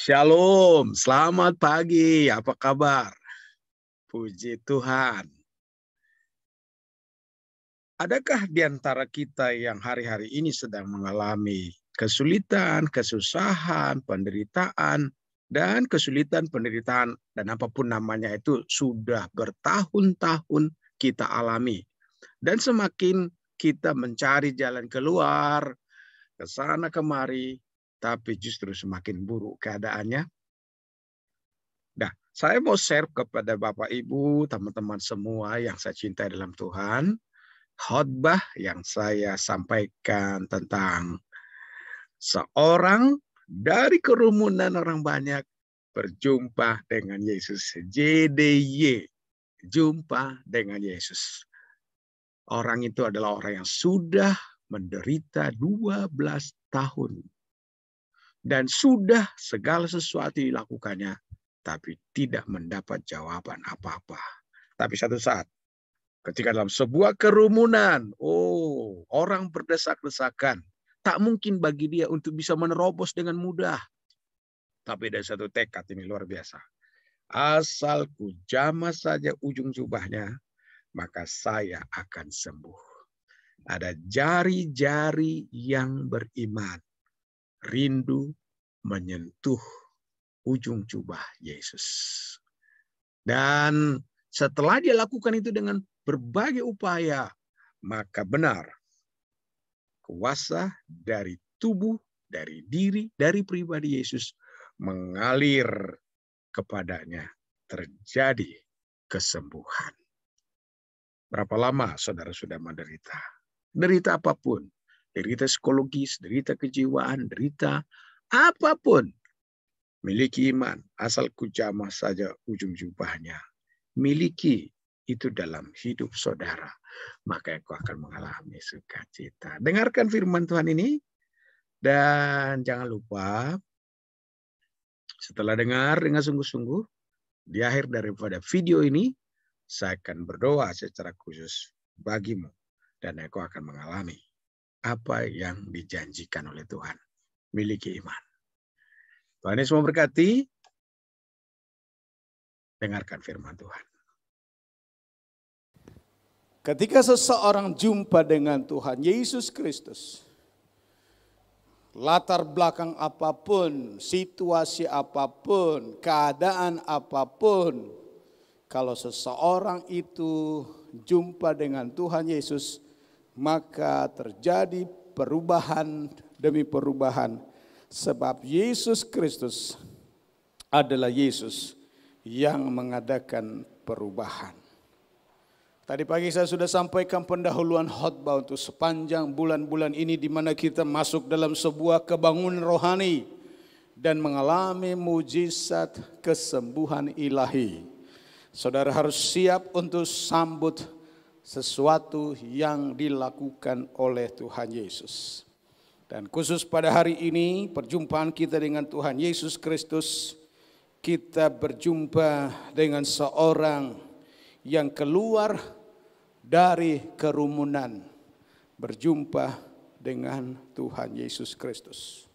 Shalom, selamat pagi, apa kabar? Puji Tuhan. Adakah di antara kita yang hari-hari ini sedang mengalami kesulitan, kesusahan, penderitaan, dan kesulitan, penderitaan, dan apapun namanya itu sudah bertahun-tahun kita alami. Dan semakin kita mencari jalan keluar, ke sana kemari, tapi justru semakin buruk keadaannya. Nah, saya mau share kepada Bapak Ibu, teman-teman semua yang saya cintai dalam Tuhan, khotbah yang saya sampaikan tentang seorang dari kerumunan orang banyak berjumpa dengan Yesus. JDY, jumpa dengan Yesus. Orang itu adalah orang yang sudah menderita 12 tahun. Dan sudah segala sesuatu dilakukannya, tapi tidak mendapat jawaban apa-apa. Tapi satu saat, ketika dalam sebuah kerumunan, orang berdesak-desakan, tak mungkin bagi dia untuk bisa menerobos dengan mudah. Tapi ada satu tekad ini luar biasa. Asal ku jamah saja ujung jubahnya, maka saya akan sembuh. Ada jari-jari yang beriman, rindu menyentuh ujung jubah Yesus. Dan setelah dia lakukan itu dengan berbagai upaya, maka benar kuasa dari tubuh, dari diri, dari pribadi Yesus mengalir kepadanya, terjadi kesembuhan. Berapa lama saudara sudah menderita? Derita apapun, derita psikologis, derita kejiwaan, derita apapun. Miliki iman, asal ku jamah saja ujung jubahnya. Miliki itu dalam hidup saudara, maka engkau akan mengalami sukacita. Dengarkan firman Tuhan ini, dan jangan lupa setelah dengar dengan sungguh-sungguh, di akhir daripada video ini, saya akan berdoa secara khusus bagimu, dan engkau akan mengalami apa yang dijanjikan oleh Tuhan. Miliki iman. Tuhan Yesus memberkati. Dengarkan firman Tuhan. Ketika seseorang jumpa dengan Tuhan Yesus Kristus, latar belakang apapun, situasi apapun, keadaan apapun, kalau seseorang itu jumpa dengan Tuhan Yesus, maka terjadi perubahan demi perubahan. Sebab Yesus Kristus adalah Yesus yang mengadakan perubahan. Tadi pagi saya sudah sampaikan pendahuluan khotbah untuk sepanjang bulan-bulan ini di mana kita masuk dalam sebuah kebangunan rohani dan mengalami mujizat kesembuhan ilahi. Saudara harus siap untuk sambut sesuatu yang dilakukan oleh Tuhan Yesus. Dan khusus pada hari ini perjumpaan kita dengan Tuhan Yesus Kristus, kita berjumpa dengan seorang yang keluar dari kerumunan, berjumpa dengan Tuhan Yesus Kristus.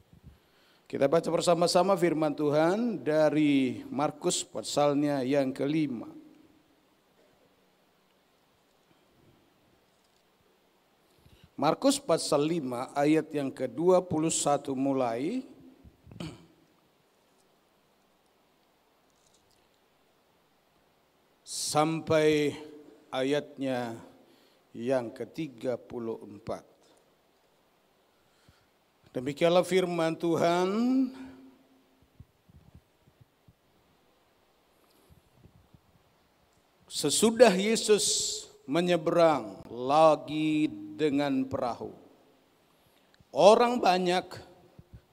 Kita baca bersama-sama firman Tuhan dari Markus pasalnya yang ke-5. Markus pasal 5 ayat yang ke-21 mulai. Sampai ayatnya yang ke-34. Demikianlah firman Tuhan. Sesudah Yesus menyeberang lagi dengan perahu, orang banyak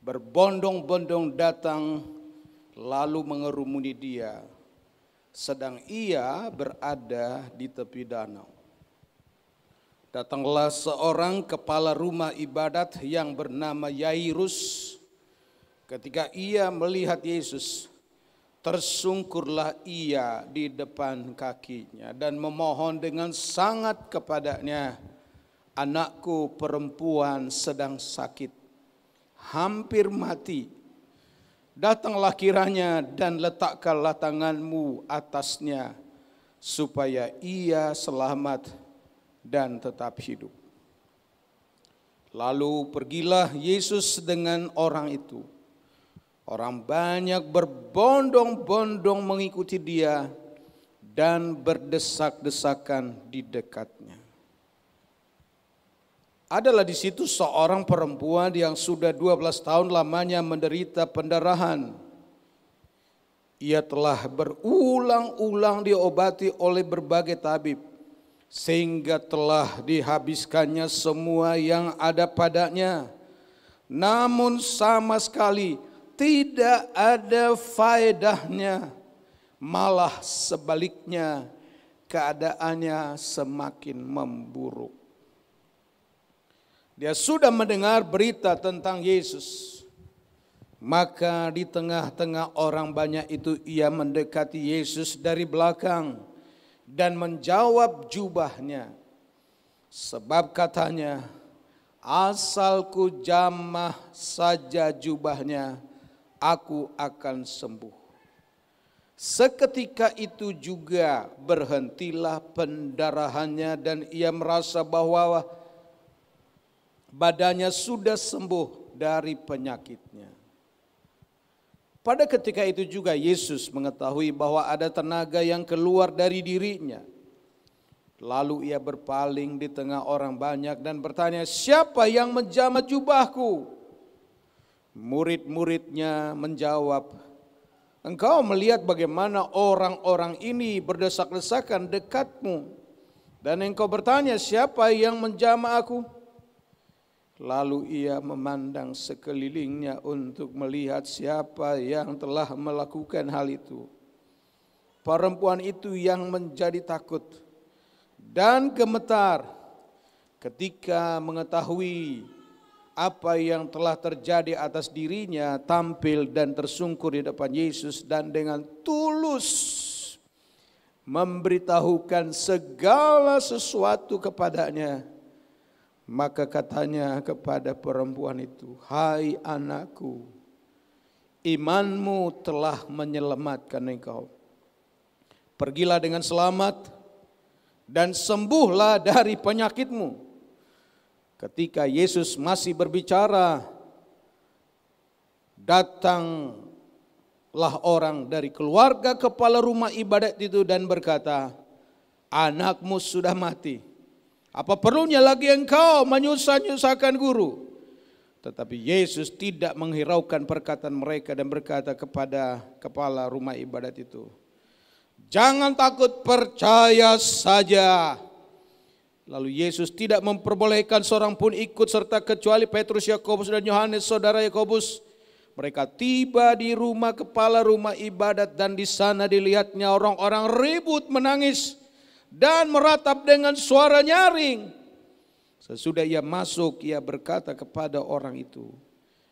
berbondong-bondong datang lalu mengerumuni dia, sedang ia berada di tepi danau. Datanglah seorang kepala rumah ibadat yang bernama Yairus. Ketika ia melihat Yesus, tersungkurlah ia di depan kakinya dan memohon dengan sangat kepadanya, "Anakku perempuan sedang sakit, hampir mati. datanglah kiranya dan letakkanlah tanganmu atasnya, supaya ia selamat dan tetap hidup. Lalu pergilah Yesus dengan orang itu. Orang banyak berbondong-bondong mengikuti dia dan berdesak-desakan di dekatnya. Adalah di situ seorang perempuan yang sudah 12 tahun lamanya menderita pendarahan. Ia telah berulang-ulang diobati oleh berbagai tabib, sehingga telah dihabiskannya semua yang ada padanya. Namun sama sekali tidak ada faedahnya, malah sebaliknya keadaannya semakin memburuk. Dia sudah mendengar berita tentang Yesus. Maka di tengah-tengah orang banyak itu ia mendekati Yesus dari belakang dan menjawab jubahnya. Sebab katanya, asal ku jamah saja jubahnya, aku akan sembuh. Seketika itu juga berhentilah pendarahannya dan ia merasa bahwa badannya sudah sembuh dari penyakitnya. Pada ketika itu juga Yesus mengetahui bahwa ada tenaga yang keluar dari dirinya. Lalu ia berpaling di tengah orang banyak dan bertanya, siapa yang menjamah jubahku? Murid-muridnya menjawab, engkau melihat bagaimana orang-orang ini berdesak-desakan dekatmu. Dan engkau bertanya, siapa yang menjamah aku? Lalu ia memandang sekelilingnya untuk melihat siapa yang telah melakukan hal itu. Perempuan itu yang menjadi takut dan gemetar ketika mengetahui apa yang telah terjadi atas dirinya, tampil dan tersungkur di depan Yesus dan dengan tulus memberitahukan segala sesuatu kepadanya. Maka katanya kepada perempuan itu, hai anakku, imanmu telah menyelamatkan engkau. Pergilah dengan selamat dan sembuhlah dari penyakitmu. Ketika Yesus masih berbicara, datanglah orang dari keluarga kepala rumah ibadat itu dan berkata, anakmu sudah mati. Apa perlunya lagi engkau menyusah-nyusahkan guru? Tetapi Yesus tidak menghiraukan perkataan mereka dan berkata kepada kepala rumah ibadat itu, jangan takut, percaya saja. Lalu Yesus tidak memperbolehkan seorang pun ikut serta kecuali Petrus, Yakobus dan Yohanes saudara Yakobus. Mereka tiba di rumah kepala rumah ibadat dan di sana dilihatnya orang-orang ribut menangis dan meratap dengan suara nyaring. Sesudah ia masuk, ia berkata kepada orang itu,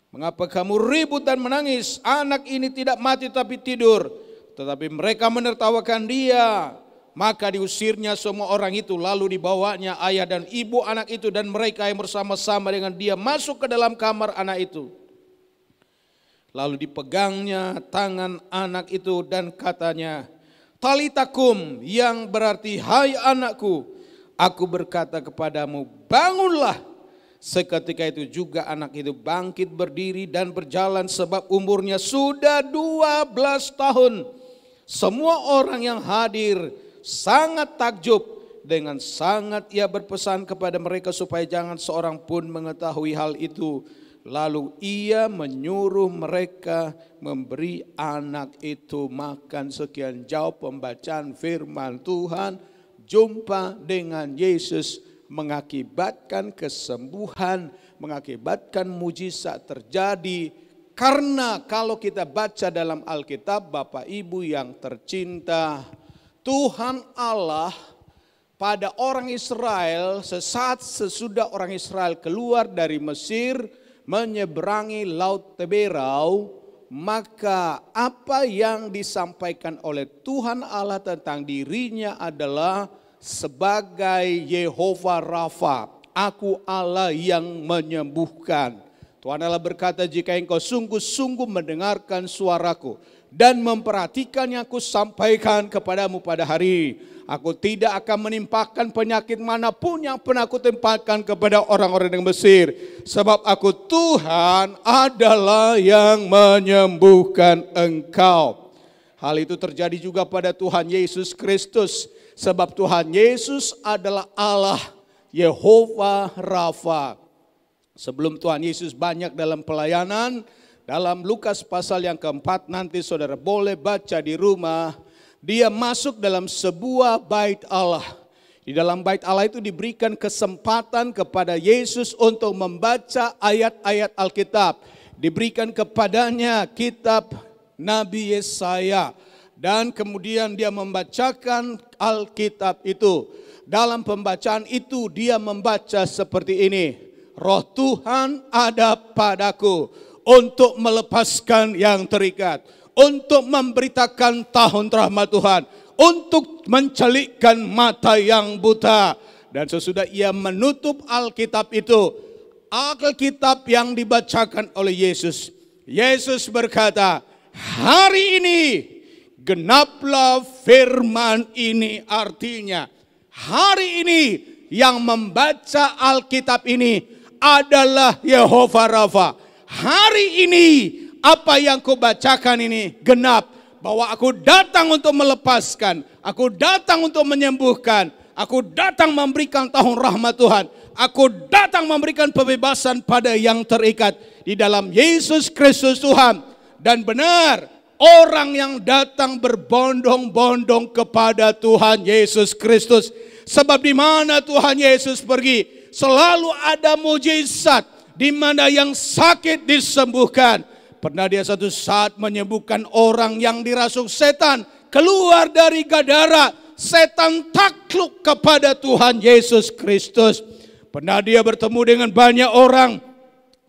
mengapa kamu ribut dan menangis? Anak ini tidak mati tapi tidur. Tetapi mereka menertawakan dia. Maka diusirnya semua orang itu, lalu dibawanya ayah dan ibu anak itu dan mereka yang bersama-sama dengan dia masuk ke dalam kamar anak itu. Lalu dipegangnya tangan anak itu dan katanya, Talitakum, yang berarti hai anakku, aku berkata kepadamu, bangunlah. Seketika itu juga anak itu bangkit berdiri dan berjalan sebab umurnya sudah 12 tahun. Semua orang yang hadir sangat takjub, dengan sangat ia berpesan kepada mereka supaya jangan seorang pun mengetahui hal itu. Lalu ia menyuruh mereka memberi anak itu makan. Sekian jauh pembacaan firman Tuhan. Jumpa dengan Yesus mengakibatkan kesembuhan, mengakibatkan mujizat terjadi. Karena kalau kita baca dalam Alkitab, Bapak Ibu yang tercinta, Tuhan Allah pada orang Israel sesaat sesudah orang Israel keluar dari Mesir, menyeberangi Laut Teberau, maka apa yang disampaikan oleh Tuhan Allah tentang dirinya adalah sebagai Yehova Rafa, aku Allah yang menyembuhkan. Tuhan Allah berkata, jika engkau sungguh-sungguh mendengarkan suaraku dan memperhatikan yang aku sampaikan kepadamu pada hari, aku tidak akan menimpakan penyakit manapun yang pernah aku timpakan kepada orang-orang yang Mesir. Sebab aku Tuhan adalah yang menyembuhkan engkau. Hal itu terjadi juga pada Tuhan Yesus Kristus. Sebab Tuhan Yesus adalah Allah, Yehova Rafa. Sebelum Tuhan Yesus banyak dalam pelayanan, dalam Lukas pasal yang keempat, nanti saudara boleh baca di rumah. Dia masuk dalam sebuah bait Allah. Di dalam bait Allah itu diberikan kesempatan kepada Yesus untuk membaca ayat-ayat Alkitab. Diberikan kepadanya kitab Nabi Yesaya. Dan kemudian dia membacakan Alkitab itu. Dalam pembacaan itu dia membaca seperti ini. Roh Tuhan ada padaku untuk melepaskan yang terikat, untuk memberitakan tahun rahmat Tuhan, untuk mencelikkan mata yang buta. Dan sesudah ia menutup Alkitab itu, Alkitab yang dibacakan oleh Yesus, Yesus berkata, hari ini genaplah firman ini. Artinya hari ini yang membaca Alkitab ini adalah Yehova Rafa. Hari ini apa yang kau bacakan ini genap, bahwa aku datang untuk melepaskan, aku datang untuk menyembuhkan, aku datang memberikan tahun rahmat Tuhan, aku datang memberikan pembebasan pada yang terikat di dalam Yesus Kristus Tuhan. Dan benar, orang yang datang berbondong-bondong kepada Tuhan Yesus Kristus. Sebab di mana Tuhan Yesus pergi, selalu ada mujizat, di mana yang sakit disembuhkan. Pernah dia satu saat menyembuhkan orang yang dirasuk setan keluar dari Gadara. Setan takluk kepada Tuhan Yesus Kristus. Pernah dia bertemu dengan banyak orang.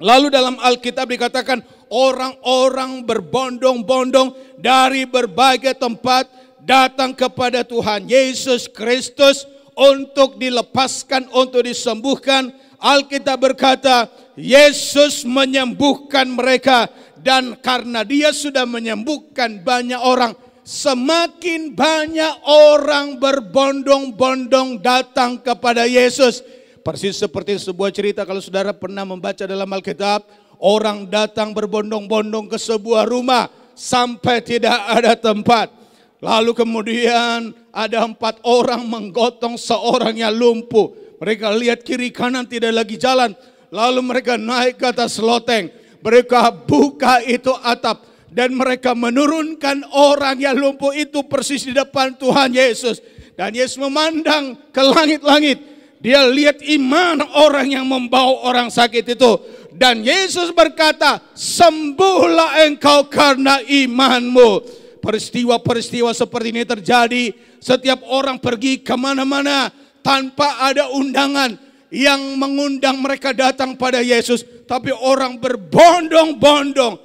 Lalu dalam Alkitab dikatakan orang-orang berbondong-bondong dari berbagai tempat datang kepada Tuhan Yesus Kristus untuk dilepaskan, untuk disembuhkan. Alkitab berkata, Yesus menyembuhkan mereka. Dan karena dia sudah menyembuhkan banyak orang, semakin banyak orang berbondong-bondong datang kepada Yesus. Persis seperti sebuah cerita, kalau saudara pernah membaca dalam Alkitab, orang datang berbondong-bondong ke sebuah rumah sampai tidak ada tempat. Lalu kemudian ada 4 orang menggotong seorang yang lumpuh. Mereka lihat kiri kanan tidak lagi jalan. Lalu mereka naik ke atas loteng. Mereka buka itu atap. Dan mereka menurunkan orang yang lumpuh itu persis di depan Tuhan Yesus. Dan Yesus memandang ke langit-langit. Dia lihat iman orang yang membawa orang sakit itu. Dan Yesus berkata, sembuhlah engkau karena imanmu. Peristiwa-peristiwa seperti ini terjadi. Setiap orang pergi kemana-mana tanpa ada undangan yang mengundang mereka datang pada Yesus. Tapi orang berbondong-bondong,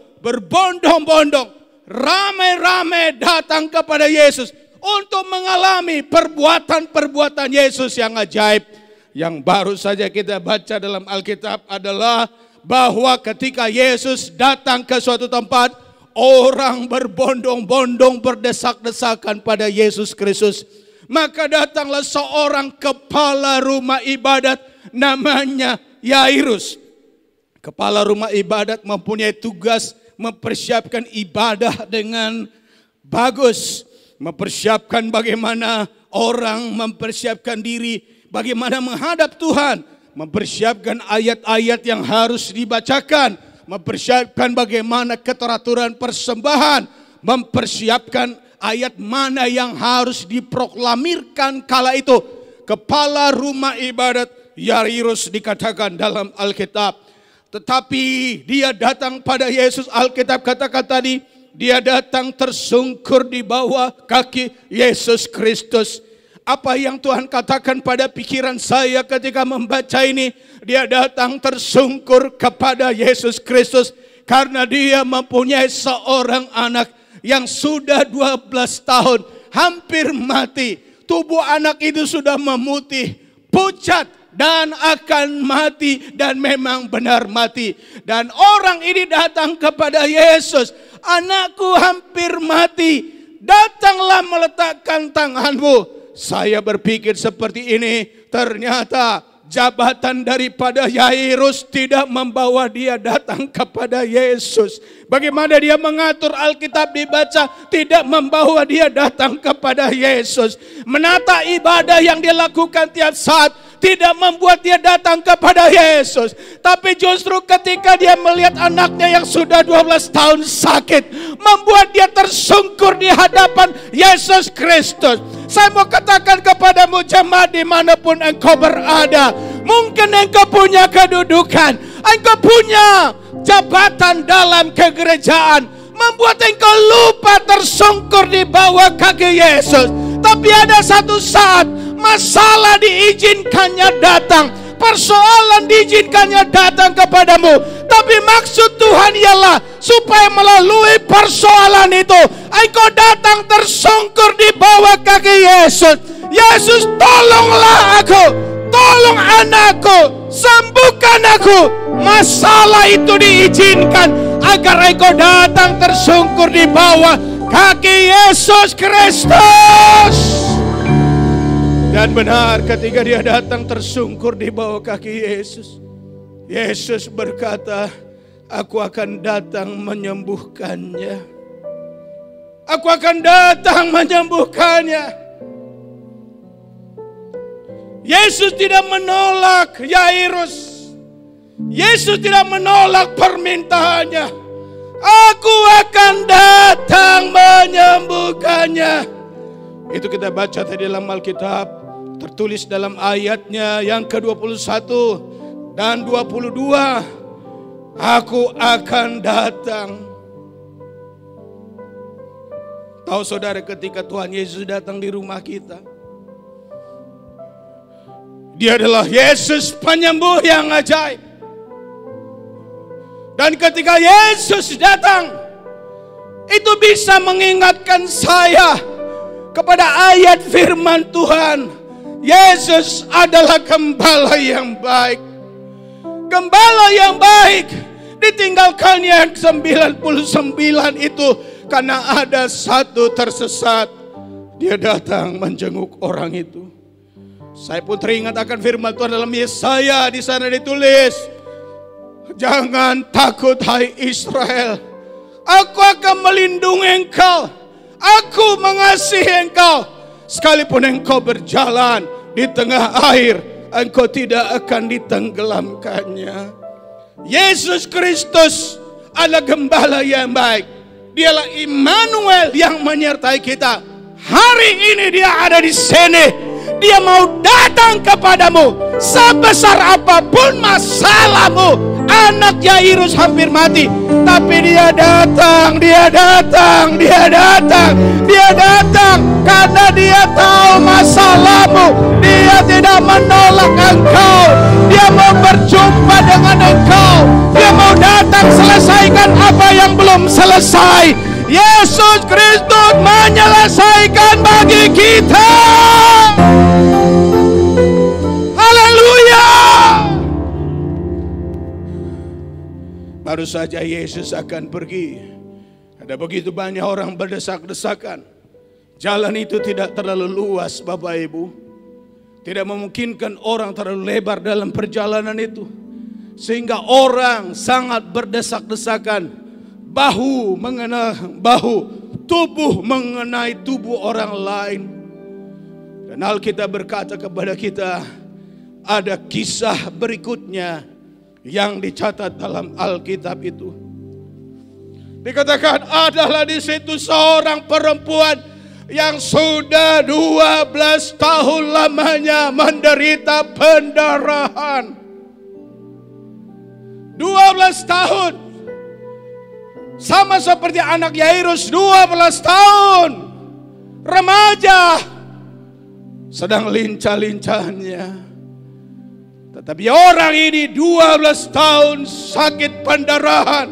ramai-ramai datang kepada Yesus untuk mengalami perbuatan-perbuatan Yesus yang ajaib. Yang baru saja kita baca dalam Alkitab adalah bahwa ketika Yesus datang ke suatu tempat, orang berbondong-bondong berdesak-desakan pada Yesus Kristus. Maka datanglah seorang kepala rumah ibadat namanya Yairus. Kepala rumah ibadat mempunyai tugas mempersiapkan ibadah dengan bagus. Mempersiapkan bagaimana orang mempersiapkan diri, bagaimana menghadap Tuhan. Mempersiapkan ayat-ayat yang harus dibacakan. Mempersiapkan bagaimana keteraturan persembahan. Mempersiapkan ayat mana yang harus diproklamirkan kala itu. Kepala rumah ibadat Yairus dikatakan dalam Alkitab. Tetapi dia datang pada Yesus. Alkitab katakan tadi, dia datang tersungkur di bawah kaki Yesus Kristus. Apa yang Tuhan katakan pada pikiran saya ketika membaca ini? Dia datang tersungkur kepada Yesus Kristus karena dia mempunyai seorang anak yang sudah 12 tahun hampir mati. Tubuh anak itu sudah memutih, pucat, dan akan mati, dan memang benar mati. Dan orang ini datang kepada Yesus, anakku hampir mati, datanglah meletakkan tanganmu. Saya berpikir seperti ini, ternyata jabatan daripada Yairus tidak membawa dia datang kepada Yesus. Bagaimana dia mengatur Alkitab dibaca, tidak membawa dia datang kepada Yesus. Menata ibadah yang dia lakukan tiap saat tidak membuat dia datang kepada Yesus. Tapi justru ketika dia melihat anaknya yang sudah 12 tahun sakit, membuat dia tersungkur di hadapan Yesus Kristus. Saya mau katakan kepadamu jemaat dimanapun engkau berada, mungkin engkau punya kedudukan, engkau punya jabatan dalam kegerejaan, membuat engkau lupa tersungkur di bawah kaki Yesus. Tapi ada satu saat masalah diizinkannya datang, persoalan diizinkannya datang kepadamu. Tapi maksud Tuhan ialah supaya melalui persoalan itu engkau datang tersungkur di bawah kaki Yesus. Yesus, tolonglah aku, tolong anakku, sembuhkan aku. Masalah itu diizinkan agar engkau datang tersungkur di bawah kaki Yesus Kristus. Dan benar, ketika dia datang tersungkur di bawah kaki Yesus, Yesus berkata, aku akan datang menyembuhkannya. Aku akan datang menyembuhkannya. Yesus tidak menolak Yairus. Yesus tidak menolak permintaannya. Aku akan datang menyembuhkannya. Itu kita baca tadi dalam Alkitab. Tertulis dalam ayatnya yang ke-21 dan 22. Aku akan datang. Tahu saudara, ketika Tuhan Yesus datang di rumah kita, Dia adalah Yesus penyembuh yang ajaib. Dan ketika Yesus datang, itu bisa mengingatkan saya kepada ayat firman Tuhan. Yesus adalah gembala yang baik. Gembala yang baik ditinggalkannya yang 99 itu karena ada satu tersesat. Dia datang menjenguk orang itu. Saya pun teringat akan firman Tuhan dalam Yesaya, di sana ditulis, jangan takut hai Israel, aku akan melindungi engkau, aku mengasihi engkau. Sekalipun engkau berjalan di tengah air, engkau tidak akan ditenggelamkannya. Yesus Kristus adalah gembala yang baik. Dialah Immanuel yang menyertai kita. Hari ini dia ada di sini. Dia mau datang kepadamu. Sebesar apapun masalahmu. Anak Yairus hampir mati, tapi dia datang, dia datang, dia datang, dia datang karena dia tahu masalahmu. Dia tidak menolak engkau. Dia mau berjumpa dengan engkau. Dia mau datang selesaikan apa yang belum selesai. Yesus Kristus menyelesaikan bagi kita. Haleluya. Baru saja Yesus akan pergi. Ada begitu banyak orang berdesak-desakan. Jalan itu tidak terlalu luas, Bapak Ibu. Tidak memungkinkan orang terlalu lebar dalam perjalanan itu. Sehingga orang sangat berdesak-desakan. Bahu mengenai bahu, tubuh mengenai tubuh orang lain. Dan Alkitab berkata kepada kita, ada kisah berikutnya yang dicatat dalam Alkitab itu. Dikatakan adalah di situ seorang perempuan yang sudah 12 tahun lamanya menderita pendarahan. 12 tahun. Sama seperti anak Yairus 12 tahun. Remaja. Sedang lincah-lincahnya. Tetapi orang ini 12 tahun sakit pendarahan.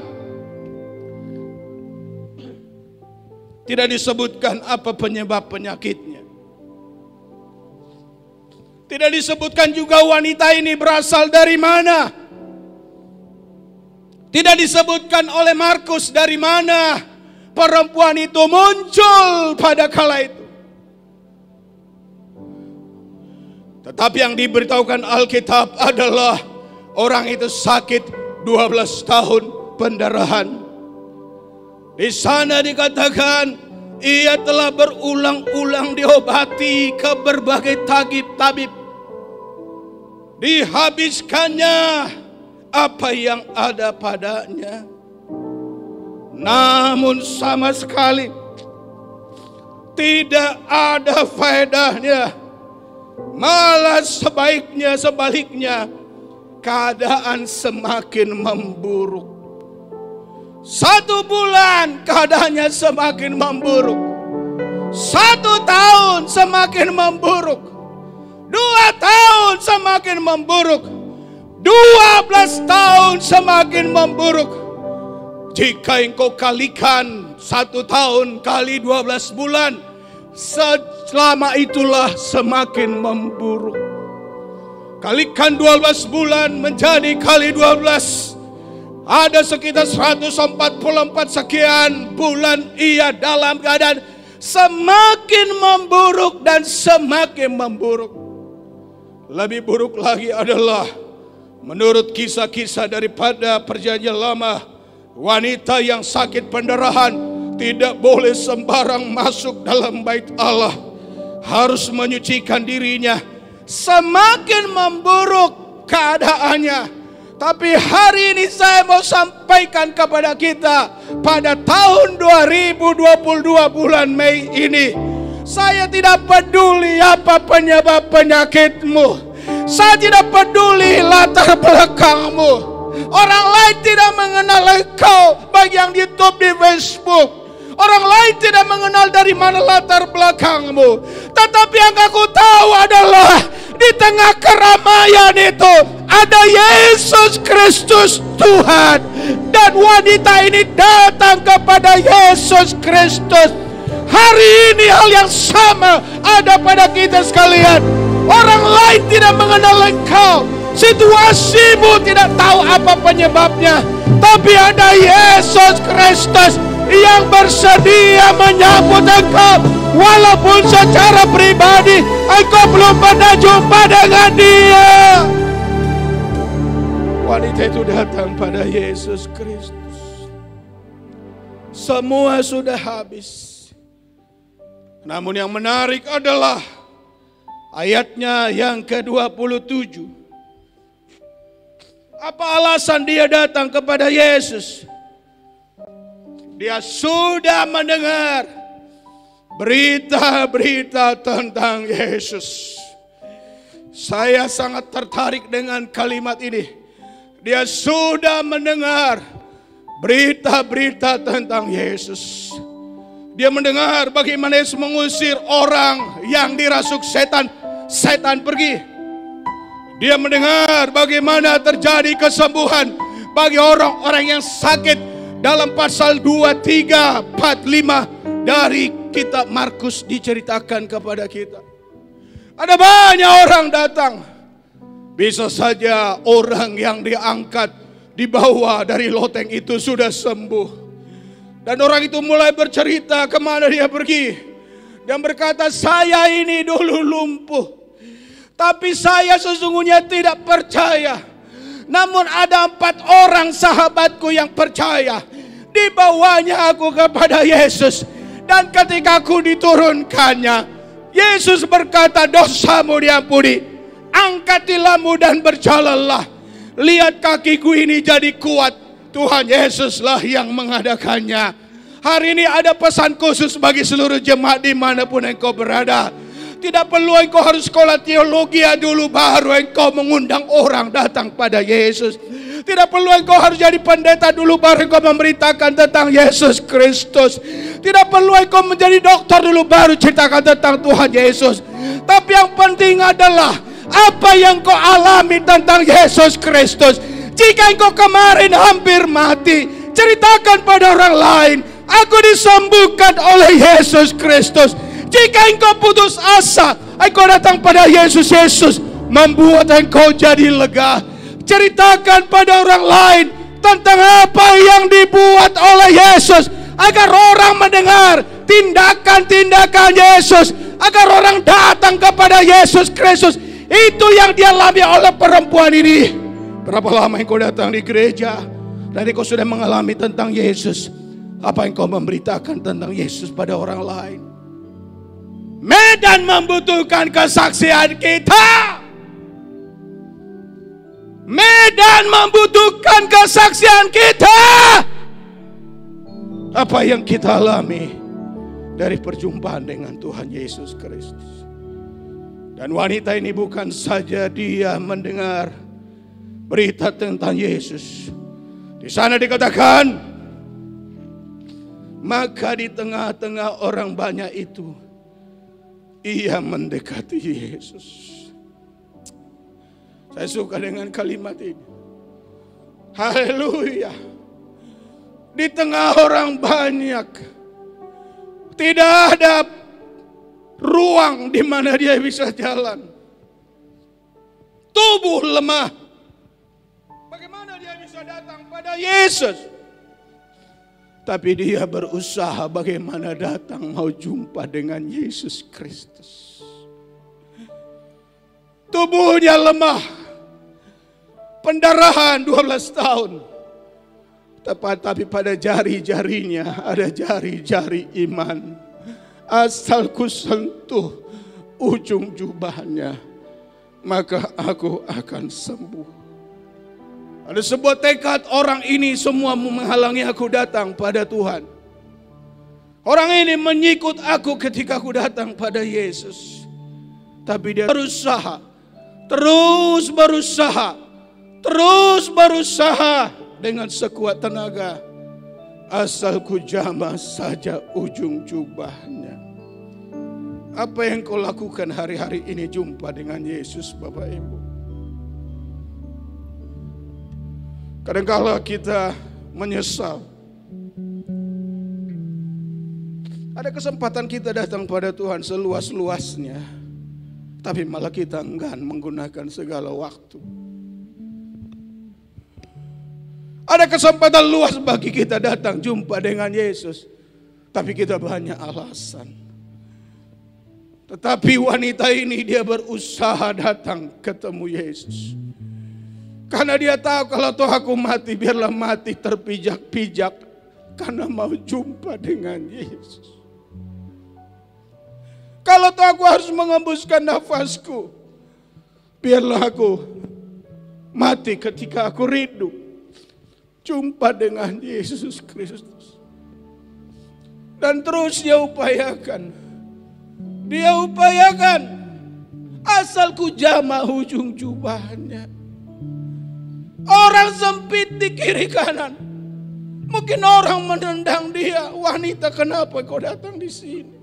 Tidak disebutkan apa penyebab penyakitnya. Tidak disebutkan juga wanita ini berasal dari mana. Tidak disebutkan oleh Markus dari mana perempuan itu muncul pada kala itu. Tetapi yang diberitahukan Alkitab adalah orang itu sakit 12 tahun pendarahan. Di sana dikatakan ia telah berulang-ulang diobati ke berbagai tabib. Dihabiskannya apa yang ada padanya. Namun sama sekali tidak ada faedahnya. Malah sebaliknya keadaan semakin memburuk. 1 bulan keadaannya semakin memburuk. 1 tahun semakin memburuk. 2 tahun semakin memburuk. 12 tahun semakin memburuk. Jika engkau kalikan 1 tahun kali 12 bulan, selama itulah semakin memburuk. Kalikan 12 bulan menjadi kali 12. Ada sekitar 144 sekian bulan ia dalam keadaan semakin memburuk dan semakin memburuk. Lebih buruk lagi adalah menurut kisah-kisah daripada Perjanjian Lama, wanita yang sakit pendarahan tidak boleh sembarang masuk dalam bait Allah. Harus menyucikan dirinya. Semakin memburuk keadaannya. Tapi hari ini saya mau sampaikan kepada kita, pada tahun 2022 bulan Mei ini, saya tidak peduli apa penyebab penyakitmu. Saya tidak peduli latar belakangmu. Orang lain tidak mengenal engkau bagi yang di YouTube, di Facebook. Orang lain tidak mengenal dari mana latar belakangmu. Tetapi yang aku tahu adalah di tengah keramaian itu ada Yesus Kristus Tuhan. Dan wanita ini datang kepada Yesus Kristus. Hari ini hal yang sama ada pada kita sekalian. Orang lain tidak mengenal engkau. Situasimu tidak tahu apa penyebabnya. Tapi ada Yesus Kristus yang bersedia menyambut engkau. Walaupun secara pribadi engkau belum pernah jumpa dengan dia. Wanita itu datang pada Yesus Kristus. Semua sudah habis. Namun yang menarik adalah ayatnya yang ke-27. Apa alasan dia datang kepada Yesus? Dia sudah mendengar berita-berita tentang Yesus. Saya sangat tertarik dengan kalimat ini. Dia sudah mendengar berita-berita tentang Yesus. Dia mendengar bagaimana Yesus mengusir orang yang dirasuk setan. Setan pergi. Dia mendengar bagaimana terjadi kesembuhan bagi orang-orang yang sakit. Dalam pasal 2, 3, 4, 5 dari kitab Markus diceritakan kepada kita. Ada banyak orang datang. Bisa saja orang yang diangkat, dibawa dari loteng itu sudah sembuh. Dan orang itu mulai bercerita kemana dia pergi. Dan berkata, saya ini dulu lumpuh. Tapi saya sesungguhnya tidak percaya. Namun ada 4 orang sahabatku yang percaya. Dibawanya aku kepada Yesus. Dan ketika aku diturunkannya, Yesus berkata, dosamu diampuni. Angkat tilammu dan berjalanlah. Lihat kakiku ini jadi kuat. Tuhan Yesuslah yang mengadakannya. Hari ini ada pesan khusus bagi seluruh jemaat dimanapun engkau berada. Tidak perlu engkau harus sekolah teologi dulu baru engkau mengundang orang datang pada Yesus. Tidak perlu engkau harus jadi pendeta dulu baru engkau memberitakan tentang Yesus Kristus. Tidak perlu engkau menjadi dokter dulu baru ceritakan tentang Tuhan Yesus. Tapi yang penting adalah apa yang kau alami tentang Yesus Kristus. Jika engkau kemarin hampir mati, ceritakan pada orang lain, aku disembuhkan oleh Yesus Kristus. Jika engkau putus asa, Engkau datang pada Yesus. Yesus membuat engkau jadi lega. Ceritakan pada orang lain tentang apa yang dibuat oleh Yesus, agar orang mendengar tindakan-tindakan Yesus, agar orang datang kepada Yesus Kristus. Itu yang dialami oleh perempuan ini. Berapa lama engkau datang di gereja dan engkau sudah mengalami tentang Yesus? Apa engkau memberitakan tentang Yesus pada orang lain? Medan membutuhkan kesaksian kita. Medan membutuhkan kesaksian kita. Apa yang kita alami dari perjumpaan dengan Tuhan Yesus Kristus. Dan wanita ini bukan saja dia mendengar berita tentang Yesus. Di sana dikatakan, maka di tengah-tengah orang banyak itu, ia mendekati Yesus. Saya suka dengan kalimat ini. Haleluya. Di tengah orang banyak, tidak ada ruang di mana dia bisa jalan. Tubuh lemah. Bagaimana dia bisa datang pada Yesus? Tapi dia berusaha bagaimana datang mau jumpa dengan Yesus Kristus. Tubuhnya lemah. Pendarahan 12 tahun. Tapi pada jari-jarinya ada jari-jari iman. Asal ku sentuh ujung jubahnya, maka aku akan sembuh. Ada sebuah tekad, orang ini semua menghalangi aku datang pada Tuhan. Orang ini menyikut aku ketika aku datang pada Yesus. Tapi dia berusaha, terus berusaha dengan sekuat tenaga. Asal ku jamah saja ujung jubahnya. Apa yang kau lakukan hari-hari ini jumpa dengan Yesus, Bapak Ibu? Kadang-kala kita menyesal. Ada kesempatan kita datang pada Tuhan seluas-luasnya, tapi malah kita enggan menggunakan segala waktu. Ada kesempatan luas bagi kita datang jumpa dengan Yesus, tapi kita banyak alasan. Tetapi wanita ini dia berusaha datang ketemu Yesus. Karena dia tahu kalau toh aku mati, biarlah mati terpijak-pijak. Karena mau jumpa dengan Yesus. Kalau toh aku harus mengembuskan nafasku, biarlah aku mati ketika aku rindu jumpa dengan Yesus Kristus. Dan terus dia upayakan. Asal ku jamah ujung jubahnya. Orang sempit di kiri kanan. Mungkin orang menendang dia, wanita kenapa kau datang di sini?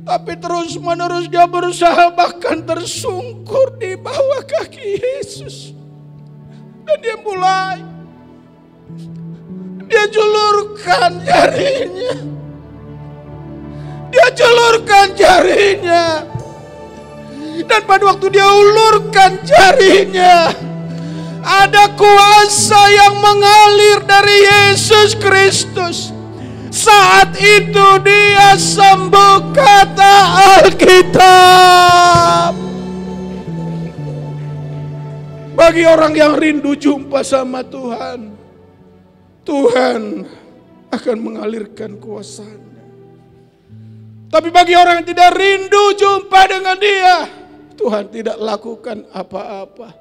Tapi terus menerus dia berusaha, bahkan tersungkur di bawah kaki Yesus. Dan dia mulai, dia julurkan jarinya. Dan pada waktu dia ulurkan jarinya, ada kuasa yang mengalir dari Yesus Kristus. Saat itu dia sembuh, kata Alkitab. Bagi orang yang rindu jumpa sama Tuhan, Tuhan akan mengalirkan kuasa-Nya. Tapi bagi orang yang tidak rindu jumpa dengan Dia, Tuhan tidak lakukan apa-apa.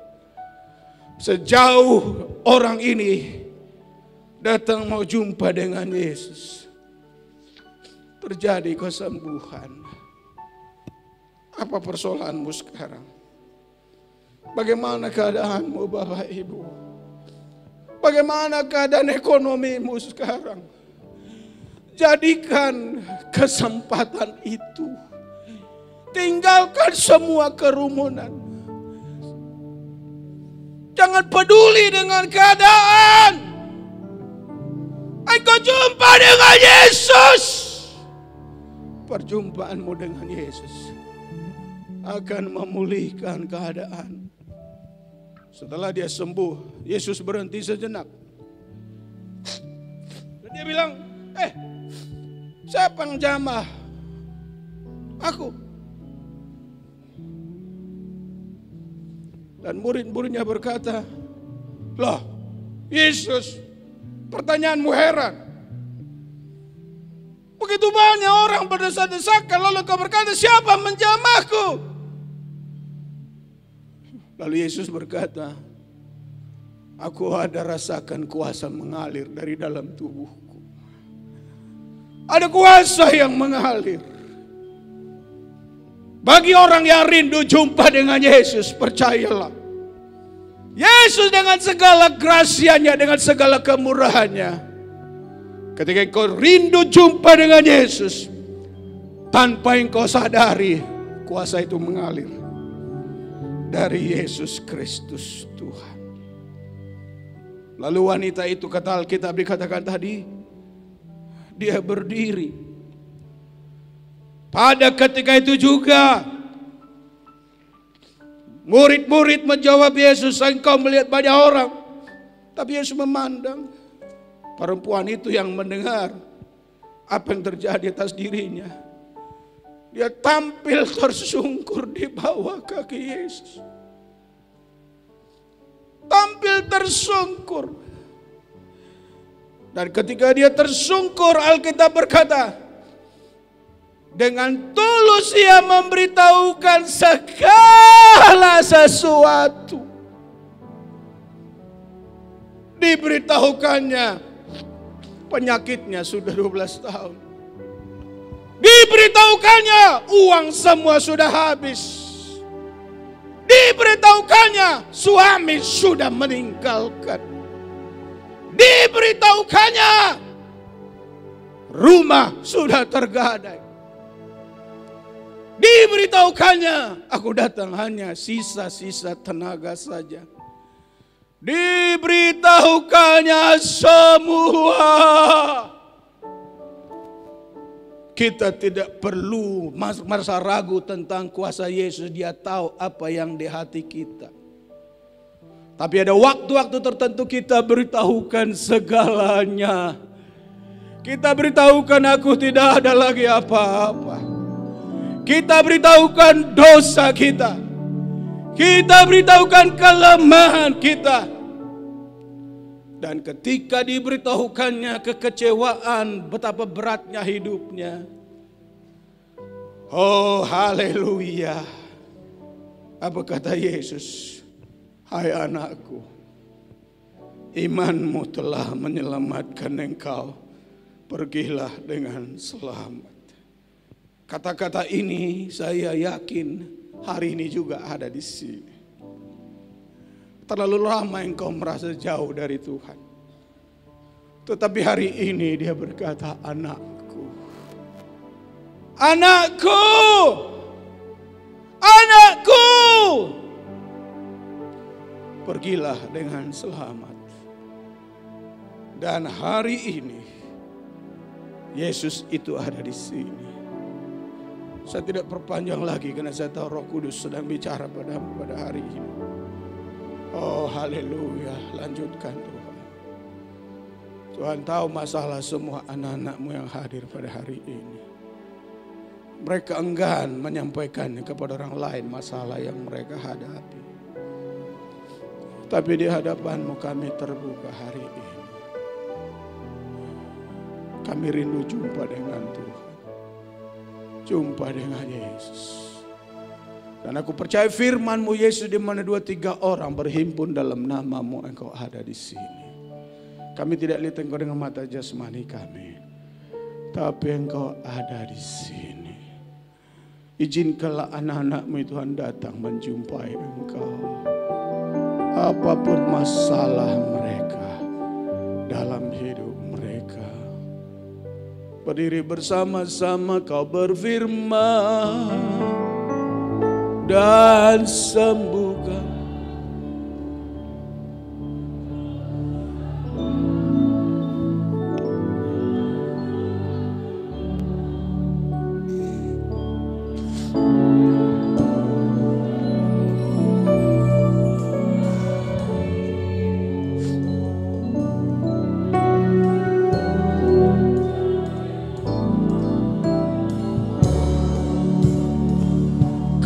Sejauh orang ini datang mau jumpa dengan Yesus, terjadi kesembuhan. Apa persoalanmu sekarang? Bagaimana keadaanmu, Bapak Ibu? Bagaimana keadaan ekonomimu sekarang? Jadikan kesempatan itu. Tinggalkan semua kerumunan. Jangan peduli dengan keadaan. Engkau jumpa dengan Yesus. perjumpaanmu dengan Yesus akan memulihkan keadaan. Setelah dia sembuh, Yesus berhenti sejenak. Dan dia bilang, siapa yang jamah? Aku. Dan murid-muridnya berkata, loh Yesus, pertanyaanmu heran. Begitu banyak orang berdesak-desakan, lalu kau berkata, siapa menjamahku? Lalu Yesus berkata, aku ada rasakan kuasa mengalir dari dalam tubuhku. Ada kuasa yang mengalir. Bagi orang yang rindu jumpa dengan Yesus, percayalah. Yesus dengan segala grasianya, dengan segala kemurahannya. Ketika engkau rindu jumpa dengan Yesus, tanpa engkau sadari, kuasa itu mengalir dari Yesus Kristus Tuhan. Lalu wanita itu, kata Alkitab dikatakan tadi, dia berdiri. Pada ketika itu juga murid-murid menjawab Yesus, engkau melihat banyak orang. Tapi Yesus memandang. Perempuan itu yang mendengar apa yang terjadi atas dirinya. Dia tampil tersungkur di bawah kaki Yesus. Tampil tersungkur. Dan ketika dia tersungkur, Alkitab berkata, dengan tulus ia memberitahukan segala sesuatu. Diberitahukannya penyakitnya sudah 12 tahun. Diberitahukannya uang semua sudah habis. Diberitahukannya suami sudah meninggalkan. Diberitahukannya rumah sudah tergadai. Diberitahukannya aku datang hanya sisa-sisa tenaga saja. Diberitahukannya semua. Kita tidak perlu merasa ragu tentang kuasa Yesus. Dia tahu apa yang di hati kita. Tapi ada waktu-waktu tertentu kita beritahukan segalanya. Kita beritahukan aku tidak ada lagi apa-apa. Kita beritahukan dosa kita. Kita beritahukan kelemahan kita. Dan ketika diberitahukannya kekecewaan, betapa beratnya hidupnya. Oh haleluya. Apa kata Yesus? Hai anakku, imanmu telah menyelamatkan engkau. Pergilah dengan selamat. Kata-kata ini saya yakin hari ini juga ada di sini. Terlalu lama engkau merasa jauh dari Tuhan. Tetapi hari ini dia berkata, anakku. Anakku. Anakku. Pergilah dengan selamat. Dan hari ini Yesus itu ada di sini. Saya tidak perpanjang lagi karena saya tahu Roh Kudus sedang bicara padamu pada hari ini. Oh haleluya, lanjutkan Tuhan. Tuhan tahu masalah semua anak-anakmu yang hadir pada hari ini. Mereka enggan menyampaikannya kepada orang lain masalah yang mereka hadapi. Tapi di hadapanmu kami terbuka hari ini. Kami rindu jumpa dengan Tuhan. Jumpa dengan Yesus. Dan aku percaya firman-Mu Yesus, di mana 2-3 orang berhimpun dalam nama-Mu, Engkau ada di sini. Kami tidak lihat Engkau dengan mata jasmani kami, tapi Engkau ada di sini. Izinkanlah anak-anak-Mu Tuhan datang menjumpai Engkau. Apapun masalah mereka dalam hidup mereka, berdiri bersama-sama Kau berfirman dan sembuhkan.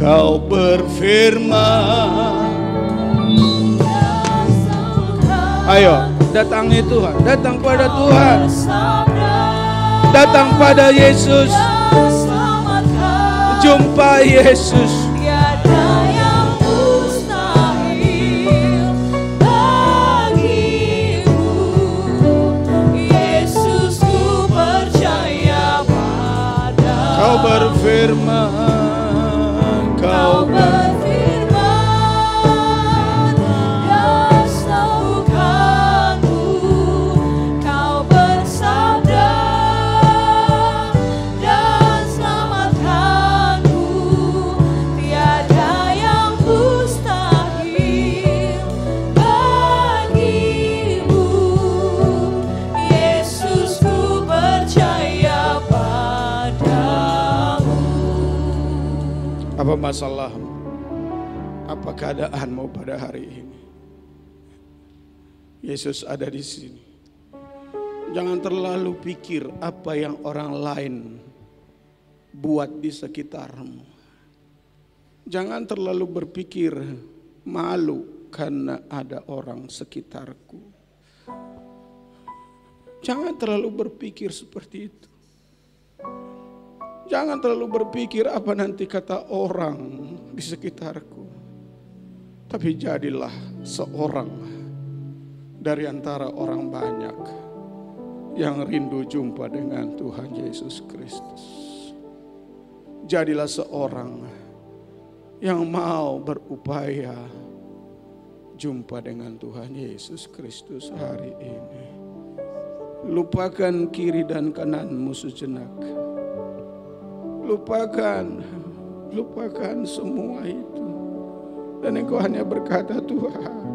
Kau berfirman. Ayo, datangi Tuhan, datang pada Tuhan, datang pada Yesus, jumpa Yesus. Tiada yang mustahil bagimu, Yesus, ku percaya padamu. Kau berfirman, kau berfirman. Apa masalahmu? Apa keadaanmu pada hari ini? Yesus ada di sini. Jangan terlalu pikir apa yang orang lain buat di sekitarmu. Jangan terlalu berpikir malu karena ada orang sekitarku. Jangan terlalu berpikir seperti itu. Jangan terlalu berpikir apa nanti kata orang di sekitarku. Tapi jadilah seorang dari antara orang banyak yang rindu jumpa dengan Tuhan Yesus Kristus. Jadilah seorang yang mau berupaya jumpa dengan Tuhan Yesus Kristus hari ini. Lupakan kiri dan kananmu sejenak. Lupakan semua itu. Dan engkau hanya berkata, Tuhan,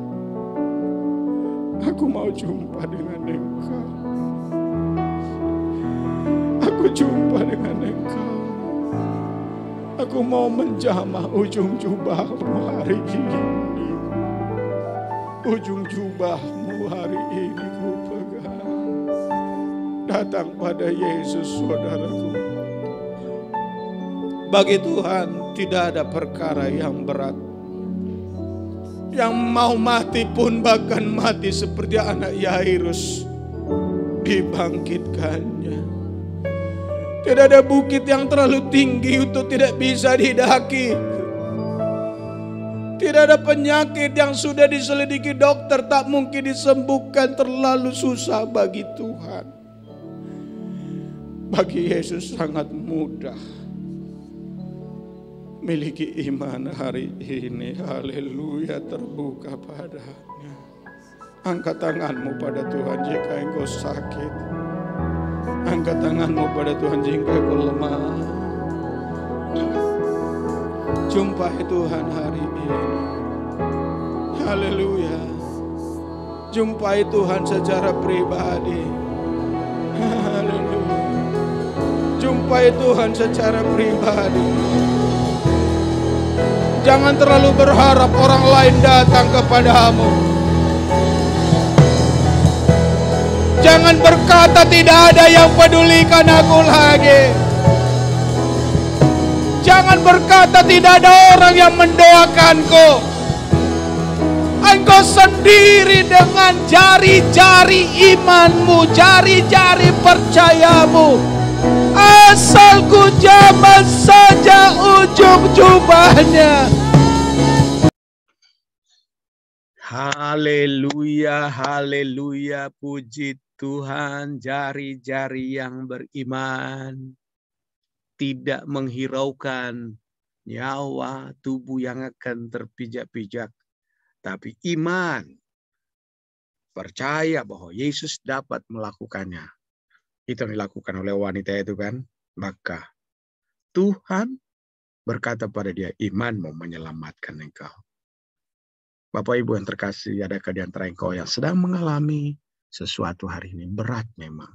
aku mau jumpa dengan Engkau. Aku jumpa dengan Engkau. Aku mau menjamah ujung jubahmu hari ini. Ujung jubahmu hari ini ku pegang. Datang pada Yesus, saudaraku. Bagi Tuhan tidak ada perkara yang berat. Yang mau mati pun bahkan mati seperti anak Yairus dibangkitkannya. Tidak ada bukit yang terlalu tinggi untuk tidak bisa didaki. Tidak ada penyakit yang sudah diselidiki dokter tak mungkin disembuhkan, terlalu susah bagi Tuhan. Bagi Yesus sangat mudah. Miliki iman hari ini, haleluya, terbuka padanya. Angkat tanganmu pada Tuhan jika engkau sakit. Angkat tanganmu pada Tuhan jika engkau lemah. Jumpai Tuhan hari ini, haleluya. Jumpai Tuhan secara pribadi, haleluya. Jumpai Tuhan secara pribadi. Jangan terlalu berharap orang lain datang kepadamu. Jangan berkata tidak ada yang pedulikan aku lagi. Jangan berkata tidak ada orang yang mendoakanku. Engkau sendiri dengan jari-jari imanmu, jari-jari percayamu. Asal ku jamah saja ujung jubahnya. Haleluya, haleluya, puji Tuhan. Jari-jari yang beriman tidak menghiraukan nyawa tubuh yang akan terpijak-pijak, tapi iman percaya bahwa Yesus dapat melakukannya. Itu yang dilakukan oleh wanita itu kan. Maka Tuhan berkata pada dia, imanmu menyelamatkan engkau. Bapak Ibu yang terkasih, adakah di antara engkau yang sedang mengalami sesuatu hari ini? Berat memang,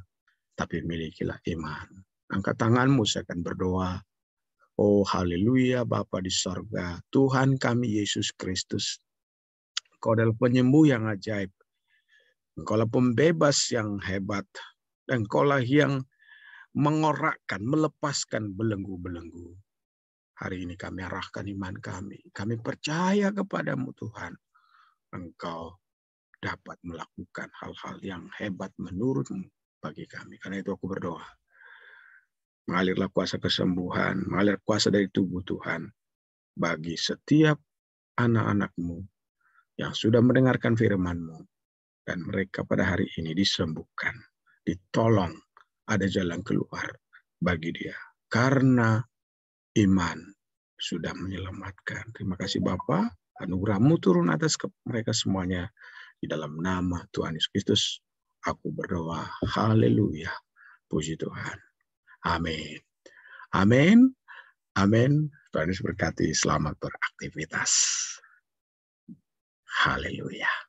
tapi milikilah iman. Angkat tanganmu, saya akan berdoa. Oh haleluya, Bapa di sorga, Tuhan kami Yesus Kristus. Engkau adalah penyembuh yang ajaib. Engkau adalah pembebas yang hebat. Engkau lah yang mengorakkan, melepaskan belenggu-belenggu. Hari ini kami arahkan iman kami. Kami percaya kepadamu Tuhan. Engkau dapat melakukan hal-hal yang hebat menurutmu bagi kami. Karena itu aku berdoa. Mengalirlah kuasa kesembuhan, mengalir kuasa dari tubuh Tuhan. Bagi setiap anak-anak-mu yang sudah mendengarkan firman-mu. Dan mereka pada hari ini disembuhkan. Ditolong. Ada jalan keluar bagi dia. Karena iman sudah menyelamatkan. Terima kasih Bapa. Anugerah-Mu turun atas mereka semuanya. Di dalam nama Tuhan Yesus Kristus, aku berdoa. Haleluya. Puji Tuhan. Amin. Amin. Amin. Tuhan Yesus berkati. Selamat beraktivitas. Haleluya.